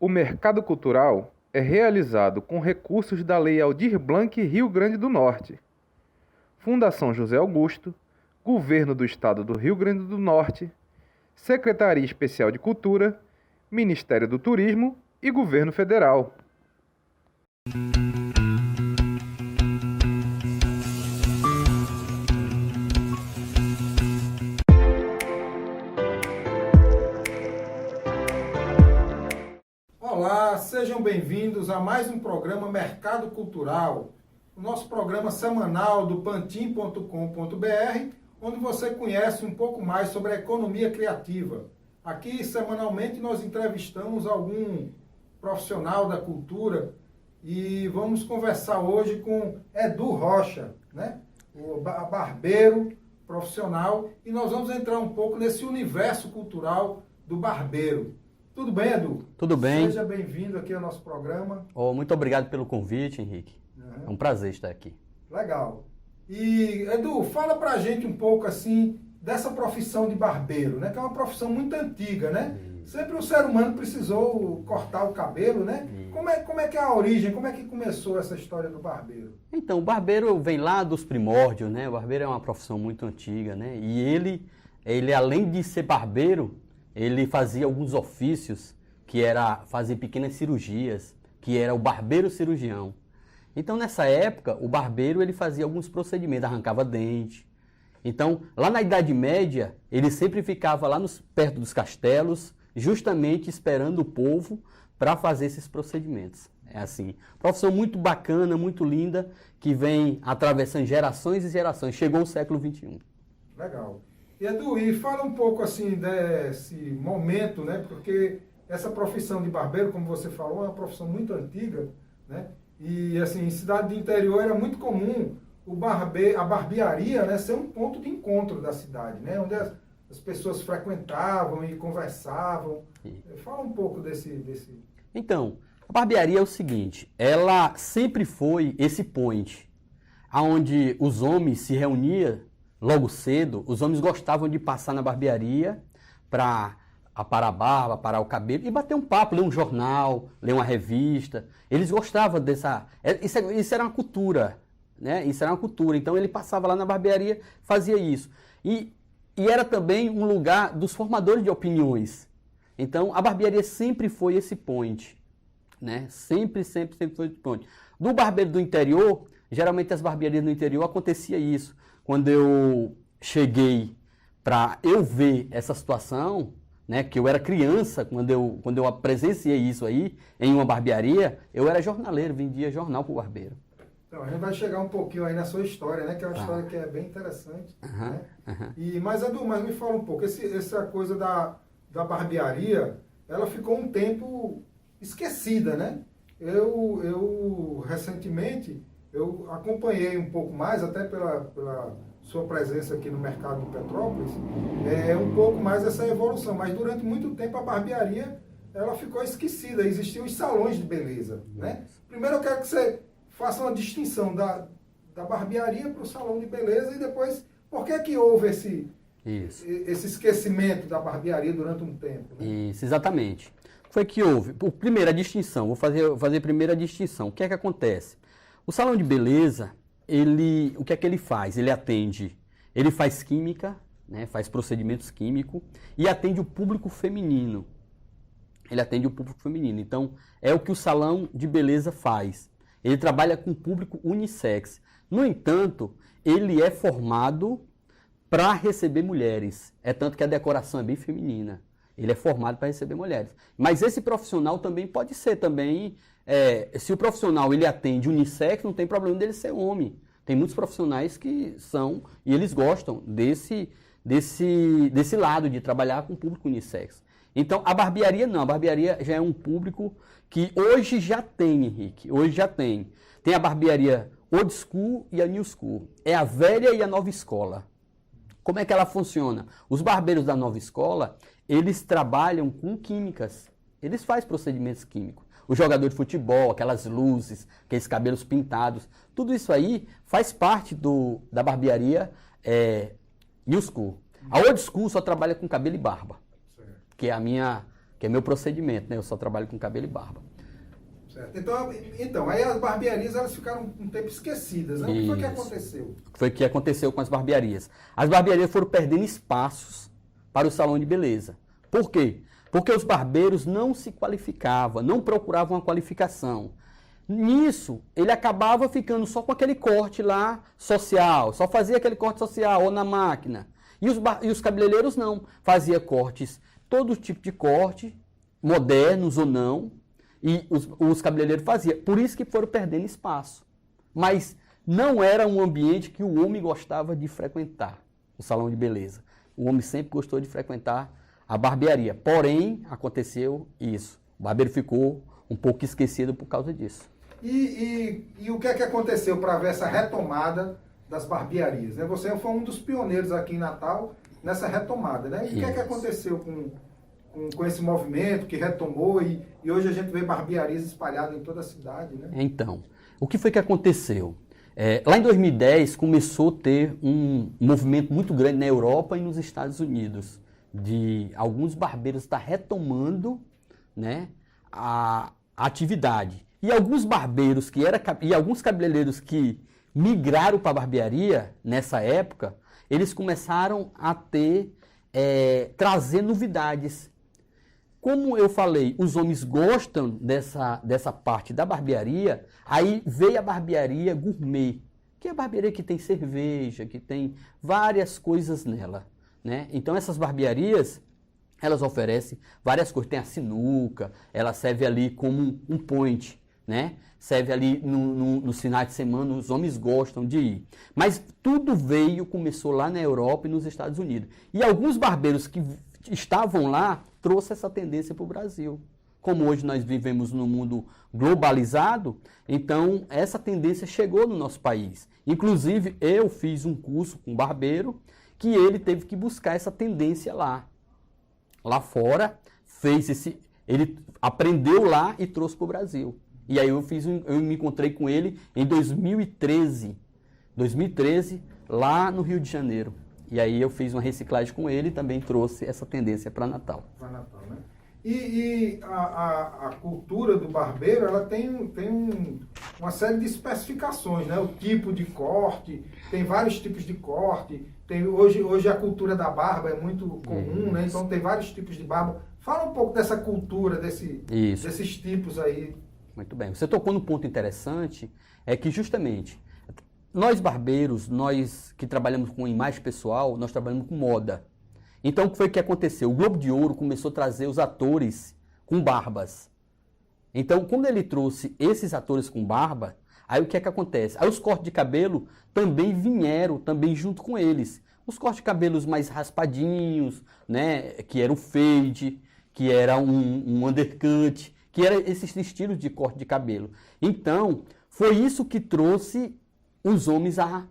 O mercado cultural é realizado com recursos da Lei Aldir Blanc Rio Grande do Norte. Fundação José Augusto, Governo do Estado do Rio Grande do Norte, Secretaria Especial de Cultura, Ministério do Turismo e Governo Federal. Olá, sejam bem-vindos a mais um programa Mercado Cultural, o nosso programa semanal do pantin.com.br, onde você conhece um pouco mais sobre a economia criativa. Aqui, semanalmente, nós entrevistamos algum profissional da cultura e vamos conversar hoje com Edu Rocha, né? O barbeiro profissional, e nós vamos entrar um pouco nesse universo cultural do barbeiro. Tudo bem, Edu? Tudo bem. Seja bem-vindo aqui ao nosso programa. Muito obrigado pelo convite, Henrique. É um prazer estar aqui. Legal. E, Edu, fala pra gente um pouco, assim, dessa profissão de barbeiro, né? Que é uma profissão muito antiga, né? Sempre o ser humano precisou cortar o cabelo, né? Como é que é a origem, como é que começou essa história do barbeiro? Então, o barbeiro vem lá dos primórdios, né? O barbeiro é uma profissão muito antiga, né? E ele além de ser barbeiro, ele fazia alguns ofícios, que era fazer pequenas cirurgias, que era o barbeiro cirurgião. Então, nessa época, o barbeiro ele fazia alguns procedimentos, arrancava dente. Então, lá na Idade Média, ele sempre ficava lá perto dos castelos, justamente esperando o povo para fazer esses procedimentos. É assim, profissão muito bacana, muito linda, que vem atravessando gerações e gerações. Chegou o século XXI. Legal. E Edu, e fala um pouco assim desse momento, né? Porque essa profissão de barbeiro, como você falou, é uma profissão muito antiga, né? E assim, em cidade do interior era muito comum a barbearia, né, ser um ponto de encontro da cidade, né? Onde as pessoas frequentavam e conversavam. Fala um pouco desse... Então, a barbearia é o seguinte, ela sempre foi esse point, onde os homens se reuniam logo cedo. Os homens gostavam de passar na barbearia para aparar a barba, aparar o cabelo e bater um papo, ler um jornal, ler uma revista. Eles gostavam dessa... Isso era uma cultura, né? Isso era uma cultura. Então ele passava lá na barbearia, fazia isso. E era também um lugar dos formadores de opiniões. Então a barbearia sempre foi esse point, né? Sempre foi esse point. Do barbeiro do interior, geralmente as barbearias do interior acontecia isso. Quando eu cheguei para eu ver essa situação, né, que eu era criança, quando eu presenciei isso aí, em uma barbearia, eu era jornaleiro, vendia jornal para o barbeiro. Então, a gente vai chegar um pouquinho aí na sua história, né, que é uma história que é bem interessante. Né? Mas, Edu, me fala um pouco, essa coisa da barbearia, ela ficou um tempo esquecida, né? Eu recentemente... Eu acompanhei um pouco mais, até pela sua presença aqui no mercado de Petrópolis, um pouco mais essa evolução. Mas durante muito tempo a barbearia ela ficou esquecida. Existiam os salões de beleza. Né? Primeiro eu quero que você faça uma distinção da barbearia para o salão de beleza e depois, por que houve esse esquecimento da barbearia durante um tempo? Né? Isso, exatamente. Foi que houve. Primeiro, a distinção. Vou fazer primeiro a distinção. O que é que acontece? O salão de beleza, o que é que ele faz? Ele faz química, né, faz procedimentos químicos e atende o público feminino. Então, é o que o salão de beleza faz. Ele trabalha com público unissex. No entanto, ele é formado para receber mulheres. É tanto que a decoração é bem feminina. Ele é formado para receber mulheres. Mas esse profissional também pode ser também... se o profissional ele atende unissex, não tem problema dele ser homem. Tem muitos profissionais que são, e eles gostam desse lado de trabalhar com público unissex. Então, a barbearia não. A barbearia já é um público que hoje já tem, Henrique. Hoje já tem. Tem a barbearia old school e a new school. É a velha e a nova escola. Como é que ela funciona? Os barbeiros da nova escola, eles trabalham com químicas. Eles fazem procedimentos químicos. O jogador de futebol, aquelas luzes, aqueles cabelos pintados, tudo isso aí faz parte da barbearia new school. A old school só trabalha com cabelo e barba, que é que é meu procedimento, né? Eu só trabalho com cabelo e barba. Certo. Então, aí as barbearias elas ficaram um tempo esquecidas, né? O que foi que aconteceu? O que foi que aconteceu com as barbearias? As barbearias foram perdendo espaços para o salão de beleza. Por quê? Porque os barbeiros não se qualificavam, não procuravam uma qualificação. Nisso, ele acabava ficando só com aquele corte lá social, só fazia aquele corte social ou na máquina. E os cabeleireiros não, fazia cortes, todo tipo de corte, modernos ou não, e os cabeleireiros faziam. Por isso que foram perdendo espaço. Mas não era um ambiente que o homem gostava de frequentar, o salão de beleza. O homem sempre gostou de frequentar a barbearia. Porém, aconteceu isso. O barbeiro ficou um pouco esquecido por causa disso. E o que é que aconteceu para ver essa retomada das barbearias? Né? Você foi um dos pioneiros aqui em Natal nessa retomada, né? E o que é que aconteceu com esse movimento que retomou e hoje a gente vê barbearias espalhadas em toda a cidade, né? Então, o que foi que aconteceu? Lá em 2010 começou a ter um movimento muito grande na Europa e nos Estados Unidos de alguns barbeiros estar retomando, né, a atividade. E alguns barbeiros e alguns cabeleireiros que migraram para a barbearia nessa época, eles começaram a trazer novidades. Como eu falei, os homens gostam dessa parte da barbearia, aí veio a barbearia gourmet, que é a barbearia que tem cerveja, que tem várias coisas nela, né? Então essas barbearias, elas oferecem várias coisas, tem a sinuca, ela serve ali como um point, né? Serve ali nos finais de semana, os homens gostam de ir. Mas tudo começou lá na Europa e nos Estados Unidos. E alguns barbeiros que estavam lá trouxe essa tendência para o Brasil. Como hoje nós vivemos num mundo globalizado, então essa tendência chegou no nosso país. Inclusive, eu fiz um curso com um barbeiro que ele teve que buscar essa tendência lá fora, ele aprendeu lá e trouxe para o Brasil. E aí eu me encontrei com ele em 2013, lá no Rio de Janeiro. E aí eu fiz uma reciclagem com ele e também trouxe essa tendência para Natal. Para Natal, né? E a cultura do barbeiro, ela tem uma série de especificações, né? O tipo de corte, tem vários tipos de corte. Hoje a cultura da barba é muito comum, né? Então tem vários tipos de barba. Fala um pouco dessa cultura, desses tipos aí. Muito bem. Você tocou num ponto interessante, é que justamente nós barbeiros, nós que trabalhamos com imagem pessoal, nós trabalhamos com moda. Então, o que foi que aconteceu? O Globo de Ouro começou a trazer os atores com barbas. Então, quando ele trouxe esses atores com barba, aí o que é que acontece? Aí os cortes de cabelo também vieram, também junto com eles. Os cortes de cabelos mais raspadinhos, né, que era o fade, que era um undercut, que era esses estilos de corte de cabelo. Então, foi isso que trouxe os homens a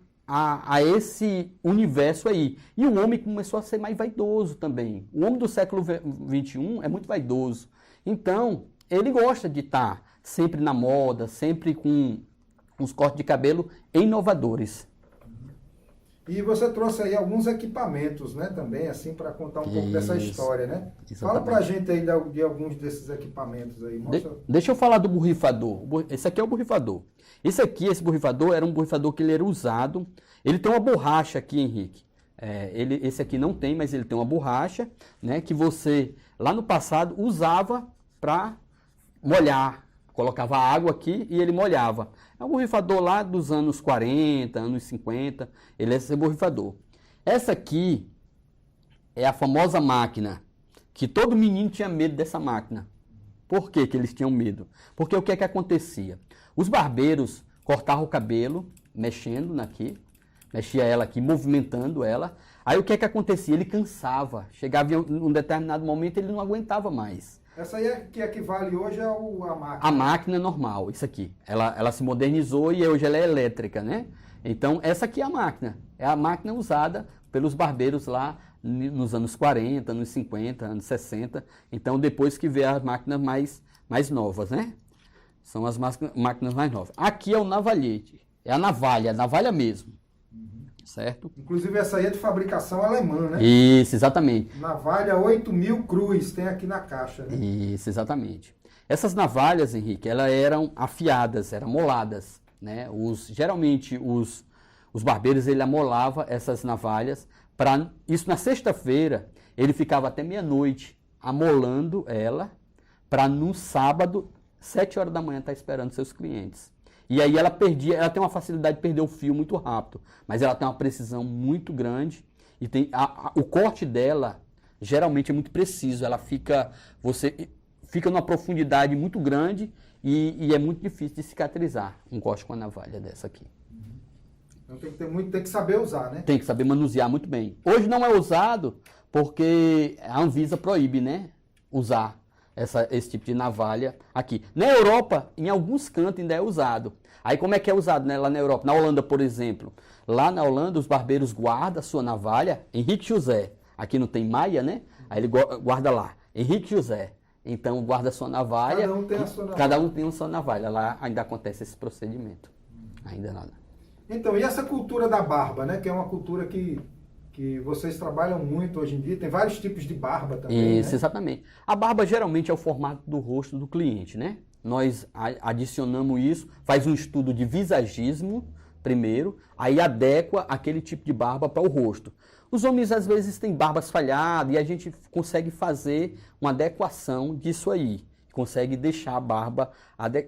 esse universo aí. E o homem começou a ser mais vaidoso também. O homem do século XXI é muito vaidoso. Então, ele gosta de estar sempre na moda, sempre com uns cortes de cabelo inovadores. E você trouxe aí alguns equipamentos, né, também, assim, para contar um pouco dessa história, né? Exatamente. Fala pra gente aí de alguns desses equipamentos aí. Deixa eu falar do borrifador. Esse aqui é o borrifador. Esse borrifador era um borrifador que ele era usado. Ele tem uma borracha aqui, Henrique. Esse aqui não tem, mas ele tem uma borracha, né, que você, lá no passado, usava para molhar. Colocava água aqui e ele molhava. É um borrifador lá dos anos 40, anos 50. Ele é esse borrifador. Essa aqui é a famosa máquina, que todo menino tinha medo dessa máquina. Por que eles tinham medo? Porque o que é que acontecia? Os barbeiros cortavam o cabelo, mexendo mexia ela aqui, movimentando ela. Aí o que é que acontecia? Ele cansava. Chegava em um determinado momento, ele não aguentava mais. Essa aí que equivale hoje a máquina. A máquina normal, isso aqui. Ela se modernizou e hoje ela é elétrica, né? Então, essa aqui é a máquina. É a máquina usada pelos barbeiros lá nos anos 40, anos 50, anos 60. Então, depois que veio as máquinas mais novas, né? São as máquinas mais novas. Aqui é o navalhete. É a navalha mesmo. certo? Inclusive essa aí é de fabricação alemã, né? Isso, exatamente. Navalha 8.000 cruz, tem aqui na caixa. Né? Isso, exatamente. Essas navalhas, Henrique, elas eram afiadas, eram amoladas, né? Geralmente os barbeiros, ele amolava essas navalhas, isso na sexta-feira, ele ficava até meia-noite amolando ela, para no sábado, 7 horas da manhã, estar esperando seus clientes. E aí ela tem uma facilidade de perder o fio muito rápido, mas ela tem uma precisão muito grande e o corte dela geralmente é muito preciso, você fica numa profundidade muito grande e é muito difícil de cicatrizar um corte com a navalha dessa aqui. Então tem que saber usar, né? Tem que saber manusear muito bem. Hoje não é usado porque a Anvisa proíbe, né, usar esse tipo de navalha aqui. Na Europa, em alguns cantos ainda é usado. Aí como é que é usado, né, lá na Europa? Na Holanda, por exemplo. Lá na Holanda, os barbeiros guardam a sua navalha, Henrique José. Aqui não tem Maia, né? Aí ele guarda lá, Henrique José. Então guarda a sua navalha. Cada um tem a sua navalha. Cada um tem a sua navalha. Lá ainda acontece esse procedimento. Ainda nada. Então, e essa cultura da barba, né? Que é uma cultura que vocês trabalham muito hoje em dia. Tem vários tipos de barba também, Isso, né? exatamente. A barba geralmente é o formato do rosto do cliente, né? Nós adicionamos isso, faz um estudo de visagismo primeiro, aí adequa aquele tipo de barba para o rosto. Os homens às vezes têm barbas falhadas e a gente consegue fazer uma adequação disso aí. Consegue deixar a barba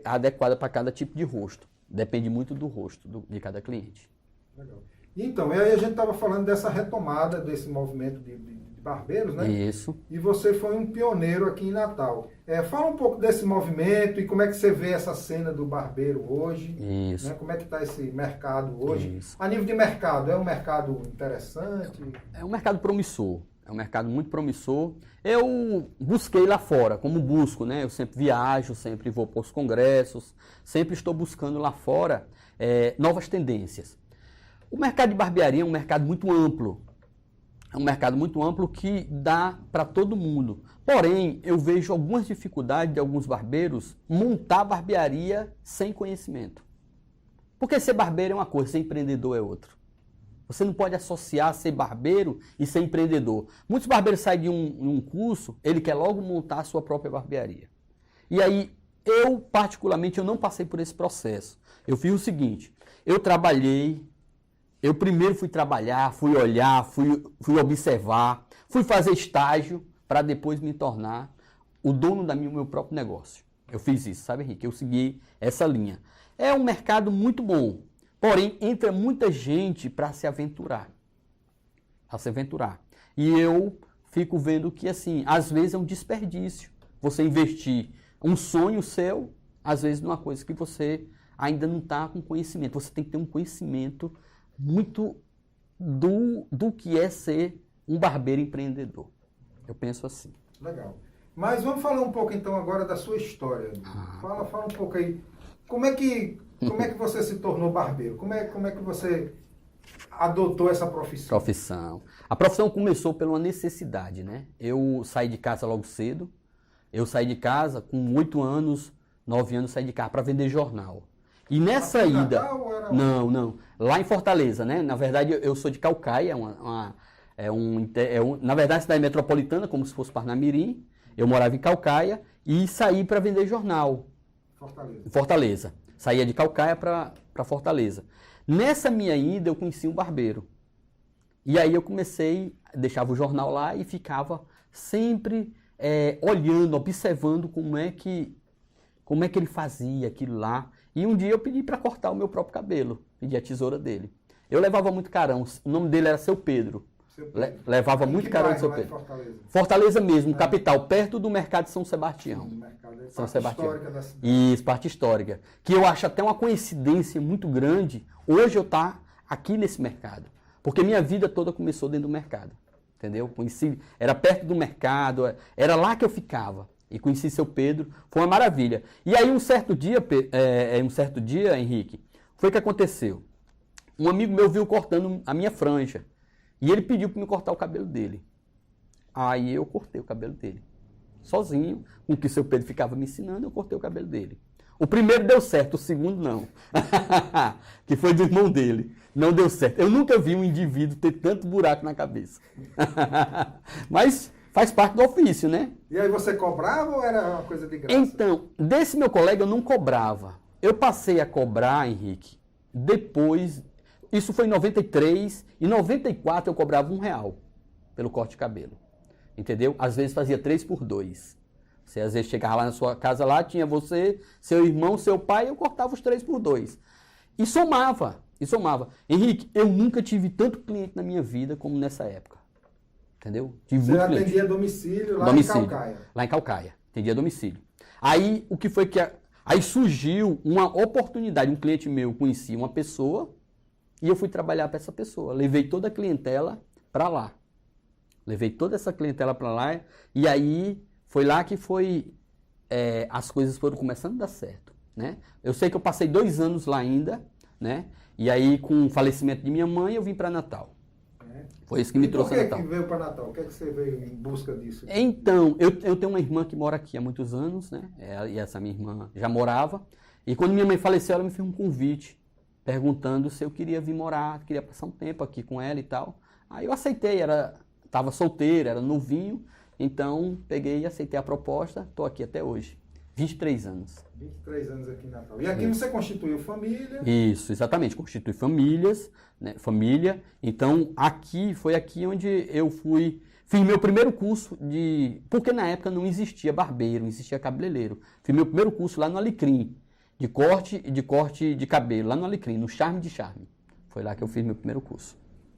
adequada para cada tipo de rosto. Depende muito do rosto de cada cliente. Legal. Então, e aí a gente estava falando dessa retomada desse movimento de barbeiros, né? Isso. E você foi um pioneiro aqui em Natal. Fala um pouco desse movimento e como é que você vê essa cena do barbeiro hoje. Isso. Né? Como é que está esse mercado hoje? Isso. A nível de mercado, é um mercado interessante? É um mercado promissor. É um mercado muito promissor. Eu busquei lá fora, como busco, né? Eu sempre viajo, sempre vou para os congressos, sempre estou buscando lá fora novas tendências. O mercado de barbearia é um mercado muito amplo. É um mercado muito amplo que dá para todo mundo. Porém, eu vejo algumas dificuldades de alguns barbeiros montar barbearia sem conhecimento. Porque ser barbeiro é uma coisa, ser empreendedor é outra. Você não pode associar ser barbeiro e ser empreendedor. Muitos barbeiros saem de um curso, ele quer logo montar a sua própria barbearia. E aí, eu particularmente, eu não passei por esse processo. Eu fiz o seguinte, eu primeiro fui trabalhar, fui olhar, fui observar, fui fazer estágio para depois me tornar o dono do meu próprio negócio. Eu fiz isso, sabe, Henrique? Eu segui essa linha. É um mercado muito bom, porém entra muita gente para se aventurar. E eu fico vendo que, assim, às vezes é um desperdício você investir um sonho seu, às vezes numa coisa que você ainda não está com conhecimento. Você tem que ter um conhecimento muito do que é ser um barbeiro empreendedor. Eu penso assim. Legal. Mas vamos falar um pouco então agora da sua história. Fala um pouco aí. Como é que você se tornou barbeiro? Como é que você adotou essa profissão? A profissão começou por uma necessidade, né? Eu saí de casa logo cedo. Eu saí de casa com 8 anos, 9 anos, saí de casa para vender jornal. E nessa ida... Não. Lá em Fortaleza, né? Na verdade, eu sou de Caucaia, na verdade, cidade metropolitana, como se fosse Parnamirim. Eu morava em Caucaia e saí para vender jornal. Fortaleza. Saía de Caucaia para Fortaleza. Nessa minha ida, eu conheci um barbeiro. E aí eu comecei, deixava o jornal lá e ficava sempre olhando, observando como é que ele fazia aquilo lá. E um dia eu pedi para cortar o meu próprio cabelo, pedi a tesoura dele. Eu levava muito carão, o nome dele era Seu Pedro. Levava muito carão do Seu Pedro. Fortaleza mesmo, capital, perto do mercado de São Sebastião. São Sebastião. Isso, parte histórica. Que eu acho até uma coincidência muito grande hoje eu estar aqui nesse mercado. Porque minha vida toda começou dentro do mercado. Entendeu? Era perto do mercado, era lá que eu ficava. E conheci Seu Pedro, foi uma maravilha. E aí um certo dia, Henrique, foi que aconteceu. Um amigo meu viu cortando a minha franja. E ele pediu para me cortar o cabelo dele. Aí eu cortei o cabelo dele. Sozinho, com o que Seu Pedro ficava me ensinando, eu cortei o cabelo dele. O primeiro deu certo, o segundo não. Que foi do irmão dele. Não deu certo. Eu nunca vi um indivíduo ter tanto buraco na cabeça. Mas faz parte do ofício, né? E aí você cobrava ou era uma coisa de graça? Então, desse meu colega eu não cobrava. Eu passei a cobrar, Henrique, depois... Isso foi em 93. Em 94 eu cobrava R$1 pelo corte de cabelo. Entendeu? Às vezes fazia 3 por 2. Você às vezes chegava lá na sua casa, lá tinha você, seu irmão, seu pai, eu cortava os 3 por 2. E somava. Henrique, eu nunca tive tanto cliente na minha vida como nessa época. Entendeu? Tive Você atendia domicílio lá em Calcaia. Lá em Calcaia. Atendia domicílio. Aí, o que foi que... Aí surgiu uma oportunidade. Um cliente meu conhecia uma pessoa e eu fui trabalhar para essa pessoa. Levei toda a clientela para lá. Levei toda essa clientela para lá e aí foi lá que as coisas foram começando a dar certo, né? Eu sei que eu passei 2 anos lá ainda, né? E aí com o falecimento de minha mãe eu vim para Natal. Foi isso que me trouxe a Natal. Por que veio para Natal? O que é que você veio em busca disso? Então, eu tenho uma irmã que mora aqui há muitos anos, né? E essa minha irmã já morava. E quando minha mãe faleceu, ela me fez um convite perguntando se eu queria vir morar, queria passar um tempo aqui com ela e tal. Aí eu aceitei, estava solteiro, era novinho, então peguei e aceitei a proposta, estou aqui até hoje. 23 anos. 23 anos aqui em Natal. E aqui você constituiu família? Isso, exatamente, constitui famílias, né, família. Então foi aqui onde eu fiz meu primeiro curso porque na época não existia barbeiro, não existia cabeleireiro. Fiz meu primeiro curso lá no Alecrim. De corte de cabelo, lá no Alecrim, no Charme de Charme. Foi lá que eu fiz meu primeiro curso.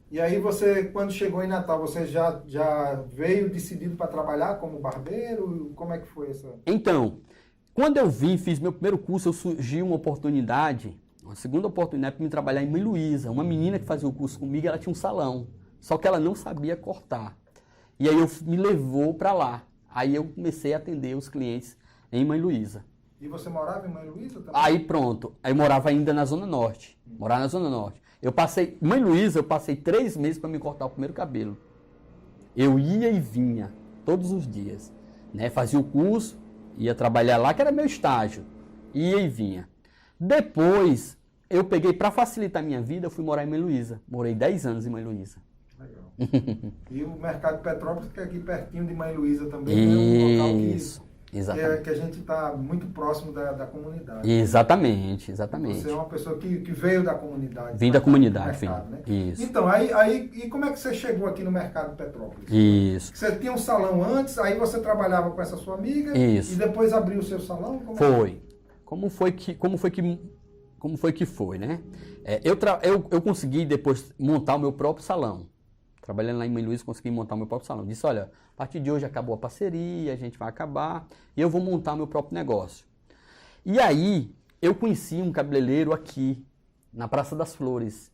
E aí você, quando chegou em Natal, você já veio decidido para trabalhar como barbeiro? Como é que foi essa? Então, quando eu fiz meu primeiro curso, surgiu uma segunda oportunidade para me trabalhar em Mãe Luísa. Uma menina que fazia o curso comigo, ela tinha um salão, só que ela não sabia cortar. E aí me levou para lá. Aí eu comecei a atender os clientes em Mãe Luísa. E você morava em Mãe Luísa também? Aí pronto, aí eu morava ainda na Zona Norte. Morava na Zona Norte. Mãe Luísa, eu passei 3 meses para me cortar o primeiro cabelo. Eu ia e vinha, todos os dias. Né? Fazia o curso, ia trabalhar lá, que era meu estágio. Ia e vinha. Depois, eu peguei, para facilitar a minha vida, eu fui morar em Mãe Luísa. Morei 10 anos em Mãe Luísa. Legal. E o Mercado de Petrópolis, que é aqui pertinho de Mãe Luísa também, é um local que a gente está muito próximo da comunidade. Exatamente. Você é uma pessoa que veio da comunidade. Vim da comunidade, mercado, né? Isso. Então, e como é que você chegou aqui no Mercado de Petrópolis? Isso. Você tinha um salão antes, aí você trabalhava com essa sua amiga. Isso. E depois abriu o seu salão? Foi. Como foi que foi, né? Eu consegui depois montar o meu próprio salão. Trabalhando lá em Mãe Luísa, consegui montar o meu próprio salão. Disse, olha, a partir de hoje acabou a parceria, a gente vai acabar, e eu vou montar o meu próprio negócio. E aí, eu conheci um cabeleireiro aqui, na Praça das Flores.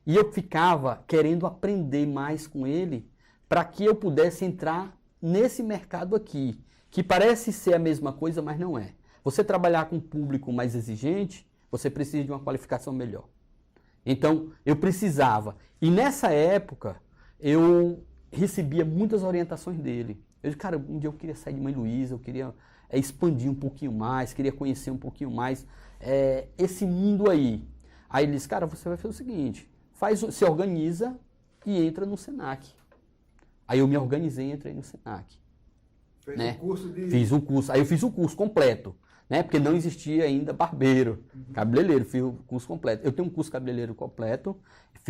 E eu ficava querendo aprender mais com ele, para que eu pudesse entrar nesse mercado aqui, que parece ser a mesma coisa, mas não é. Você trabalhar com um público mais exigente, você precisa de uma qualificação melhor. Então, eu precisava. E nessa época, eu recebia muitas orientações dele. Eu disse, cara, um dia eu queria sair de Mãe Luísa, eu queria expandir um pouquinho mais, queria conhecer um pouquinho mais esse mundo aí. Aí ele disse, cara, você vai fazer o seguinte, se organiza e entra no Senac. Aí eu me organizei e entrei no Senac. Fez um curso de... Fiz um curso. Aí eu fiz o curso completo. Né? Porque não existia ainda barbeiro, cabeleireiro, fiz o curso completo. Eu tenho um curso cabeleireiro completo,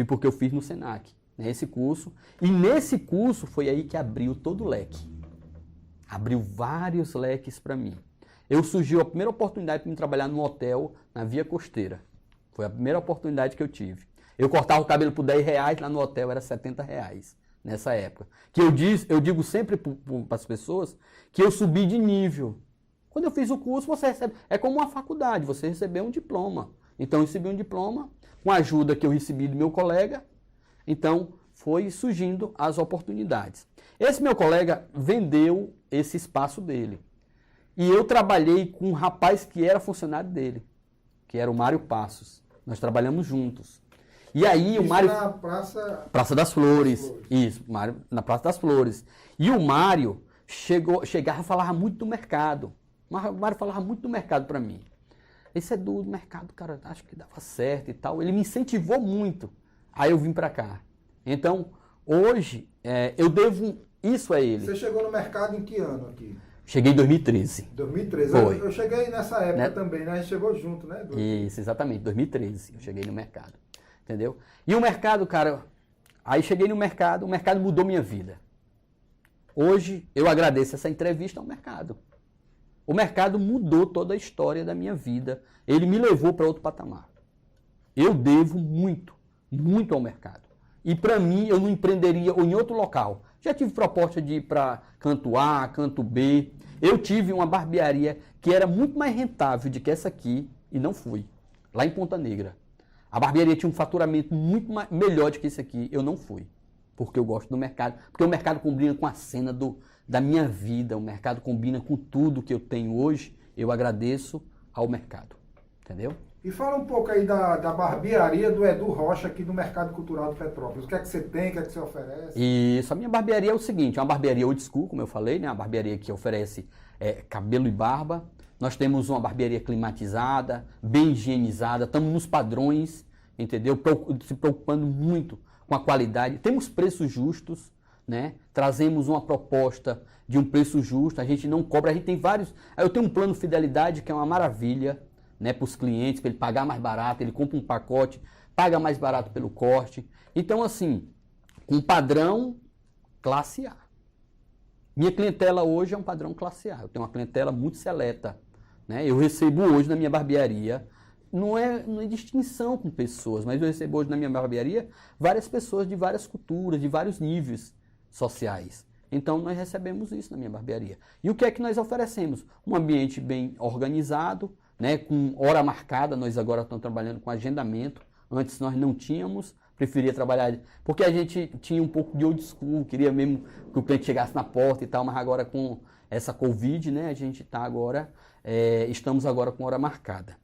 porque eu fiz no Senac, né? Esse curso. E nesse curso foi aí que abriu todo o leque. Abriu vários leques para mim. Surgiu a primeira oportunidade para me trabalhar num hotel na Via Costeira. Foi a primeira oportunidade que eu tive. Eu cortava o cabelo por R$10, lá no hotel era R$70 nessa época. Que eu digo sempre para as pessoas que eu subi de nível. Quando eu fiz o curso, você recebe... É como uma faculdade, você recebeu um diploma. Então, eu recebi um diploma, com a ajuda que eu recebi do meu colega. Então, foi surgindo as oportunidades. Esse meu colega vendeu esse espaço dele. E eu trabalhei com um rapaz que era funcionário dele, que era o Mário Passos. Nós trabalhamos juntos. E aí, o Mário... na Praça das Flores. Isso, na Praça das Flores. E o Mário chegava a falar muito do mercado. O Mário falava muito do mercado para mim. Esse é do mercado, cara, acho que dava certo e tal. Ele me incentivou muito. Aí eu vim para cá. Então, hoje, eu devo isso a ele. Você chegou no mercado em que ano aqui? Cheguei em 2013. 2013. Foi. Eu cheguei nessa época, Né? também, né? A gente chegou junto, né? Isso, exatamente, 2013 eu cheguei no mercado, entendeu? E o mercado, cara, aí cheguei no mercado, o mercado mudou minha vida. Hoje eu agradeço essa entrevista ao mercado. O mercado mudou toda a história da minha vida, ele me levou para outro patamar. Eu devo muito, muito ao mercado. E para mim, eu não empreenderia em outro local. Já tive proposta de ir para canto A, canto B. Eu tive uma barbearia que era muito mais rentável do que essa aqui e não fui. Lá em Ponta Negra. A barbearia tinha um faturamento muito melhor do que esse aqui. Eu não fui. Porque eu gosto do mercado. Porque o mercado combina com a cena da minha vida. O mercado combina com tudo que eu tenho hoje. Eu agradeço ao mercado. Entendeu? E fala um pouco aí da barbearia do Edu Rocha aqui no Mercado Cultural de Petrópolis. O que é que você tem, o que é que você oferece? Isso, a minha barbearia é o seguinte, é uma barbearia old school, como eu falei, né? Uma barbearia que oferece cabelo e barba. Nós temos uma barbearia climatizada, bem higienizada, estamos nos padrões, entendeu? Se preocupando muito com a qualidade. Temos preços justos, né? Trazemos uma proposta de um preço justo, a gente não cobra, a gente tem vários... Eu tenho um plano fidelidade que é uma maravilha, né, para os clientes, para ele pagar mais barato, ele compra um pacote, paga mais barato pelo corte. Então, assim, um padrão classe A. Minha clientela hoje é um padrão classe A. Eu tenho uma clientela muito seleta. Né? Eu recebo hoje na minha barbearia, não é distinção com pessoas, mas eu recebo hoje na minha barbearia várias pessoas de várias culturas, de vários níveis sociais. Então, nós recebemos isso na minha barbearia. E o que é que nós oferecemos? Um ambiente bem organizado, né, com hora marcada. Nós agora estamos trabalhando com agendamento. Antes nós não tínhamos, preferia trabalhar, porque a gente tinha um pouco de old school, queria mesmo que o cliente chegasse na porta e tal, mas agora com essa Covid, né, a gente está agora, estamos agora com hora marcada.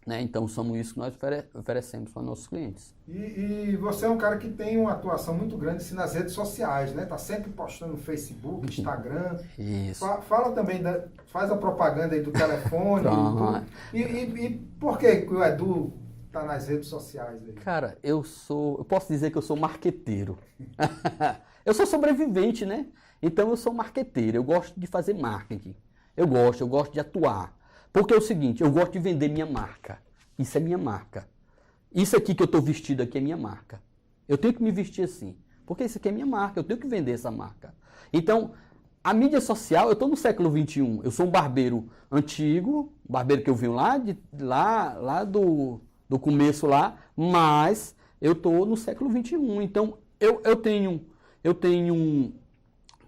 Né? Então, somos isso que nós oferecemos para os nossos clientes. E você é um cara que tem uma atuação muito grande assim, nas redes sociais, né? Tá sempre postando no Facebook, Instagram. Isso. Fala também, faz a propaganda aí do telefone. E por que o Edu tá nas redes sociais aí? Cara, eu posso dizer que eu sou marqueteiro. Eu sou sobrevivente, né? Então, eu sou marqueteiro. Eu gosto de fazer marketing. Eu gosto de atuar. Porque é o seguinte, eu gosto de vender minha marca. Isso é minha marca. Isso aqui que eu estou vestido aqui é minha marca. Eu tenho que me vestir assim. Porque isso aqui é minha marca, eu tenho que vender essa marca. Então, a mídia social, eu estou no século XXI. Eu sou um barbeiro antigo, barbeiro que eu vim lá do começo lá, mas eu estou no século XXI. Então, eu tenho um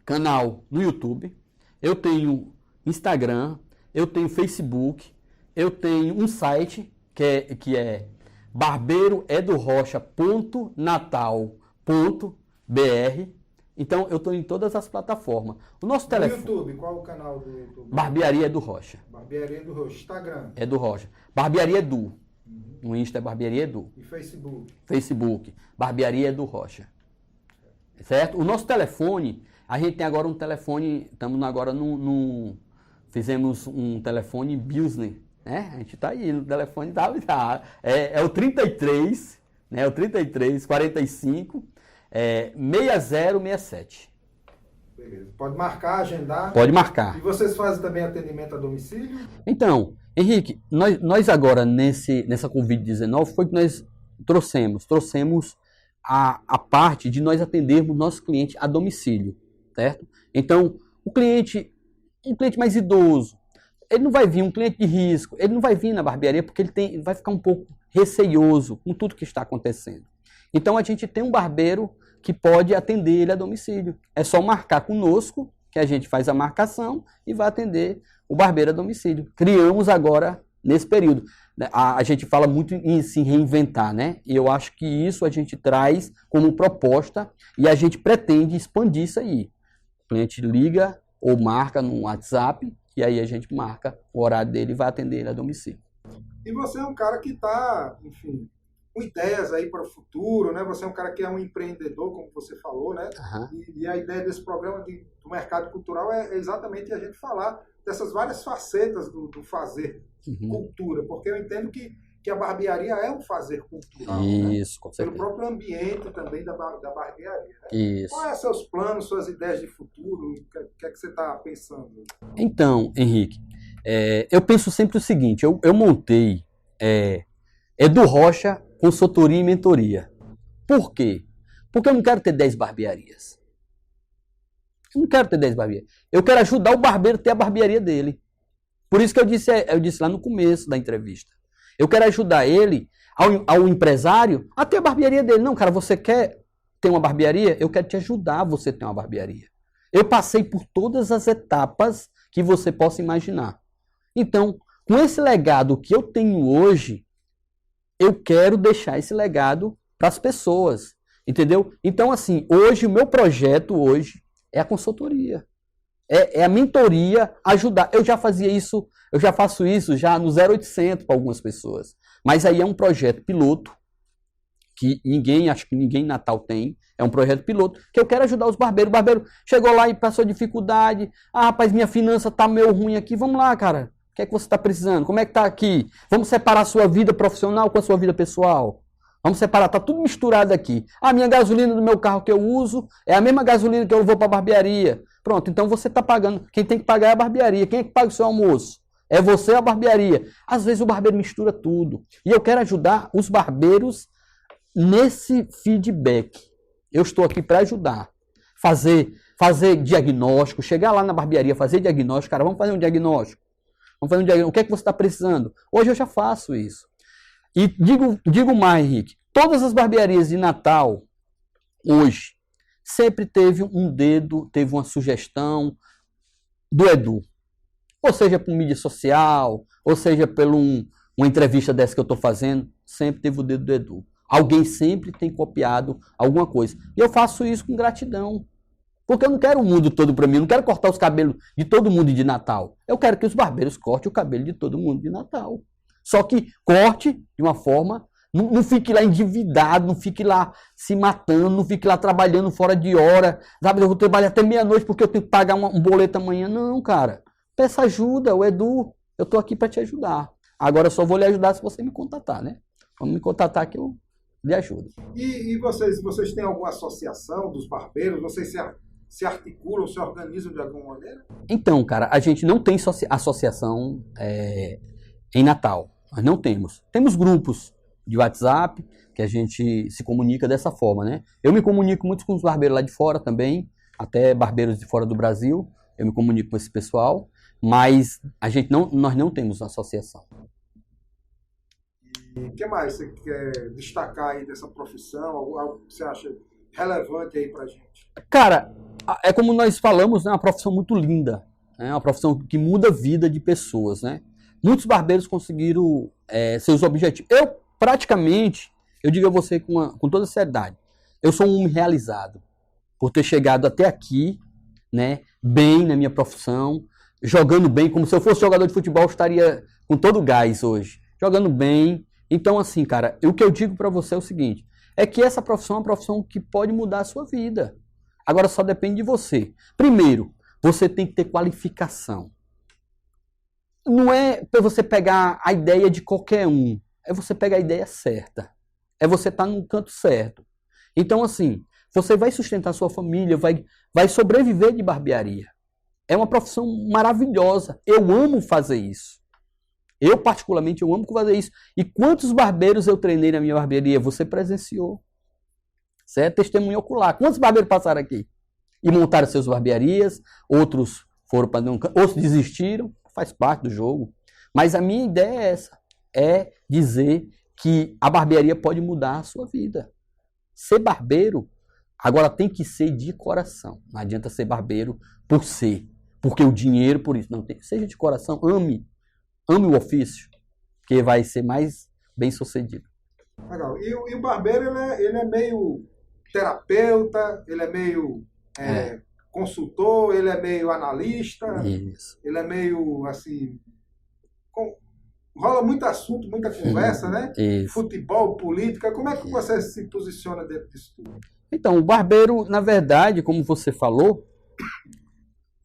canal no YouTube, eu tenho Instagram, eu tenho Facebook, eu tenho um site que é barbeiroedorocha.natal.br. Então, eu estou em todas as plataformas. O nosso telefone... YouTube, qual é o canal do YouTube? Barbearia Edu Rocha. Barbearia Edu Rocha. Instagram? Edu Rocha. Barbearia Edu. No Insta é Barbearia Edu. E Facebook? Facebook. Barbearia Edu Rocha. Certo? O nosso telefone, a gente tem agora um telefone, estamos agora fizemos um telefone business, né? A gente está aí no telefone, é o 33, né? O 33 45 6067. Beleza. Pode marcar, agendar? Pode marcar. E vocês fazem também atendimento a domicílio? Então, Henrique, nós agora nessa Covid-19 foi que nós trouxemos a parte de nós atendermos nossos clientes a domicílio, certo? Então, um cliente mais idoso, ele não vai vir, um cliente de risco, ele não vai vir na barbearia porque ele vai ficar um pouco receioso com tudo que está acontecendo. Então a gente tem um barbeiro que pode atender ele a domicílio. É só marcar conosco, que a gente faz a marcação e vai atender o barbeiro a domicílio. Criamos agora, nesse período, a gente fala muito em se reinventar, né? E eu acho que isso a gente traz como proposta e a gente pretende expandir isso aí. O cliente liga ou marca no WhatsApp, e aí a gente marca o horário dele e vai atender ele a domicílio. E você é um cara que está, enfim, com ideias aí para o futuro, né? Você é um cara que é um empreendedor, como você falou, né? Uhum. E a ideia desse programa do mercado cultural é exatamente a gente falar dessas várias facetas do fazer cultura, porque eu entendo que a barbearia é um fazer cultural. Isso, né? com certeza. Pelo próprio ambiente também da barbearia. Né? Isso. Quais são seus planos, suas ideias de futuro? O que é que você está pensando? Então, Henrique, eu penso sempre o seguinte, eu montei Edu Rocha Consultoria e Mentoria. Por quê? Porque eu não quero ter 10 barbearias. Eu não quero ter 10 barbearias. Eu quero ajudar o barbeiro a ter a barbearia dele. Por isso que eu disse lá no começo da entrevista. Eu quero ajudar ele, ao empresário, a ter a barbearia dele. Não, cara, você quer ter uma barbearia? Eu quero te ajudar a você ter uma barbearia. Eu passei por todas as etapas que você possa imaginar. Então, com esse legado que eu tenho hoje, eu quero deixar esse legado para as pessoas. Entendeu? Então, assim, hoje, o meu projeto hoje é a consultoria. É a mentoria, ajudar. Eu já fazia isso, eu já faço isso já no 0800 para algumas pessoas. Mas aí é um projeto piloto, que acho que ninguém em Natal tem. É um projeto piloto, que eu quero ajudar os barbeiros. O barbeiro chegou lá e passou dificuldade. Ah, rapaz, minha finança tá meio ruim aqui. Vamos lá, cara. O que é que você está precisando? Como é que tá aqui? Vamos separar a sua vida profissional com a sua vida pessoal. Vamos separar, tá tudo misturado aqui. A minha gasolina do meu carro que eu uso é a mesma gasolina que eu vou para a barbearia. Pronto, então você está pagando. Quem tem que pagar é a barbearia. Quem é que paga o seu almoço? É você ou a barbearia. Às vezes o barbeiro mistura tudo. E eu quero ajudar os barbeiros nesse feedback. Eu estou aqui para ajudar. Fazer diagnóstico, chegar lá na barbearia, fazer diagnóstico. Cara, vamos fazer um diagnóstico. Vamos fazer um diagnóstico. O que é que você está precisando? Hoje eu já faço isso. E digo mais, Henrique, todas as barbearias de Natal, hoje, sempre teve um dedo, teve uma sugestão do Edu. Ou seja, por mídia social, ou seja, por uma entrevista dessa que eu estou fazendo, sempre teve o dedo do Edu. Alguém sempre tem copiado alguma coisa. E eu faço isso com gratidão. Porque eu não quero o mundo todo para mim, eu não quero cortar os cabelos de todo mundo de Natal. Eu quero que os barbeiros cortem o cabelo de todo mundo de Natal. Só que corte de uma forma, não fique lá endividado, não fique lá se matando, não fique lá trabalhando fora de hora. Sabe, eu vou trabalhar até meia-noite porque eu tenho que pagar um boleto amanhã. Não, cara. Peça ajuda, o Edu, eu estou aqui para te ajudar. Agora eu só vou lhe ajudar se você me contatar, né? Vamos me contatar que eu lhe ajudo. E vocês têm alguma associação dos barbeiros? Vocês se articulam, se organizam de alguma maneira? Então, cara, a gente não tem associação em Natal. Nós não temos. Temos grupos de WhatsApp que a gente se comunica dessa forma, né? Eu me comunico muito com os barbeiros lá de fora também, até barbeiros de fora do Brasil. Eu me comunico com esse pessoal, mas nós não temos associação. E o que mais você quer destacar aí dessa profissão? Algo que você acha relevante aí pra gente? Cara, é como nós falamos, né? É uma profissão muito linda. É uma profissão que muda a vida de pessoas, né? Muitos barbeiros conseguiram seus objetivos. Eu digo a você com toda seriedade, eu sou um homem realizado por ter chegado até aqui, né, bem na minha profissão, jogando bem, como se eu fosse jogador de futebol, eu estaria com todo o gás hoje, jogando bem. Então, assim, cara, o que eu digo para você é o seguinte, é que essa profissão é uma profissão que pode mudar a sua vida. Agora só depende de você. Primeiro, você tem que ter qualificação. Não é para você pegar a ideia de qualquer um. É você pegar a ideia certa. É você estar no canto certo. Então, assim, você vai sustentar sua família, vai sobreviver de barbearia. É uma profissão maravilhosa. Eu amo fazer isso. Eu, particularmente, amo fazer isso. E quantos barbeiros eu treinei na minha barbearia? Você presenciou. Você é testemunha ocular. Quantos barbeiros passaram aqui? E montaram suas barbearias, outros foram para outros desistiram. Faz parte do jogo. Mas a minha ideia é essa. É dizer que a barbearia pode mudar a sua vida. Ser barbeiro, agora tem que ser de coração. Não adianta ser barbeiro por ser. Porque o dinheiro por isso. Não, seja de coração, ame o ofício, que vai ser mais bem sucedido. Legal. E o barbeiro, ele é meio terapeuta, ele é meio consultor, ele é meio analista, isso. Ele é meio, assim... rola muito assunto, muita conversa, né? Isso. Futebol, política. Como é que você se posiciona dentro disso tudo? Então, o barbeiro, na verdade, como você falou,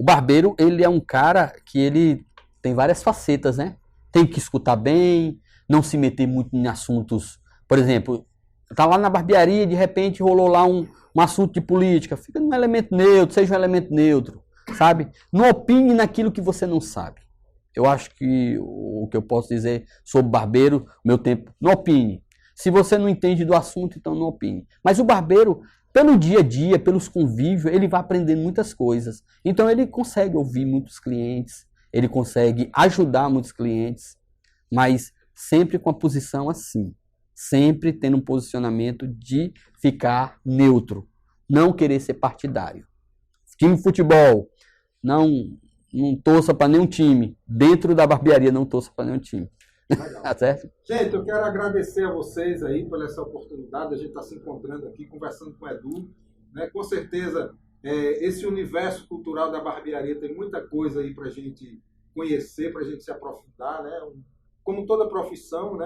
O barbeiro, ele é um cara que ele tem várias facetas, né? Tem que escutar bem, não se meter muito em assuntos. Por exemplo, tá lá na barbearia e de repente rolou lá um assunto de política. Fica num elemento neutro, seja um elemento neutro, sabe? Não opine naquilo que você não sabe. Eu acho que o que eu posso dizer sobre barbeiro, meu tempo, não opine. Se você não entende do assunto, então não opine. Mas o barbeiro, pelo dia a dia, pelos convívios, ele vai aprendendo muitas coisas. Então ele consegue ouvir muitos clientes, ele consegue ajudar muitos clientes, mas sempre com a posição assim. Sempre tendo um posicionamento de ficar neutro. Não querer ser partidário. Time de futebol, não torça para nenhum time. Dentro da barbearia, não torça para nenhum time. Tá certo? Gente, eu quero agradecer a vocês aí por essa oportunidade. A gente está se encontrando aqui, conversando com o Edu. Né? Com certeza, esse universo cultural da barbearia tem muita coisa aí para a gente conhecer, para a gente se aprofundar. Né? Como toda profissão, né,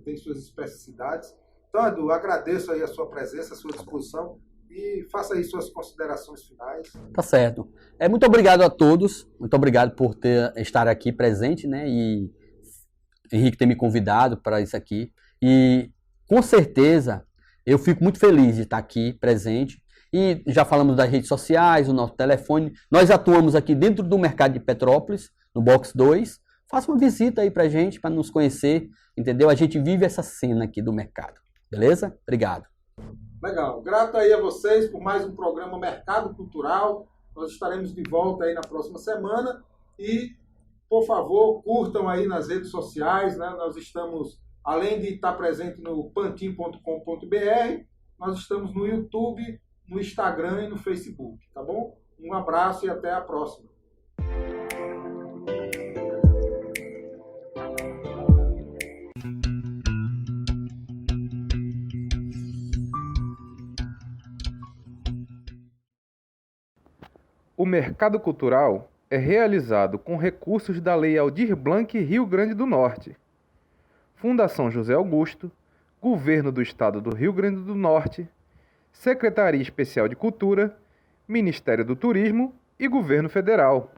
tem suas especificidades. Então, Edu, agradeço aí a sua presença, a sua disposição e faça aí suas considerações finais. Tá certo. Muito obrigado a todos. Muito obrigado por estar aqui presente, né? E Henrique ter me convidado para isso aqui. E com certeza eu fico muito feliz de estar aqui presente. E já falamos das redes sociais, o nosso telefone. Nós atuamos aqui dentro do mercado de Petrópolis, no Box 2. Faça uma visita aí pra gente, para nos conhecer, entendeu? A gente vive essa cena aqui do mercado. Beleza? Obrigado. Legal. Grato aí a vocês por mais um programa Mercado Cultural. Nós estaremos de volta aí na próxima semana. E, por favor, curtam aí nas redes sociais, né? Nós estamos, além de estar presente no pantin.com.br, nós estamos no YouTube, no Instagram e no Facebook, tá bom? Um abraço e até a próxima. O mercado cultural é realizado com recursos da Lei Aldir Blanc Rio Grande do Norte. Fundação José Augusto, Governo do Estado do Rio Grande do Norte, Secretaria Especial de Cultura, Ministério do Turismo e Governo Federal.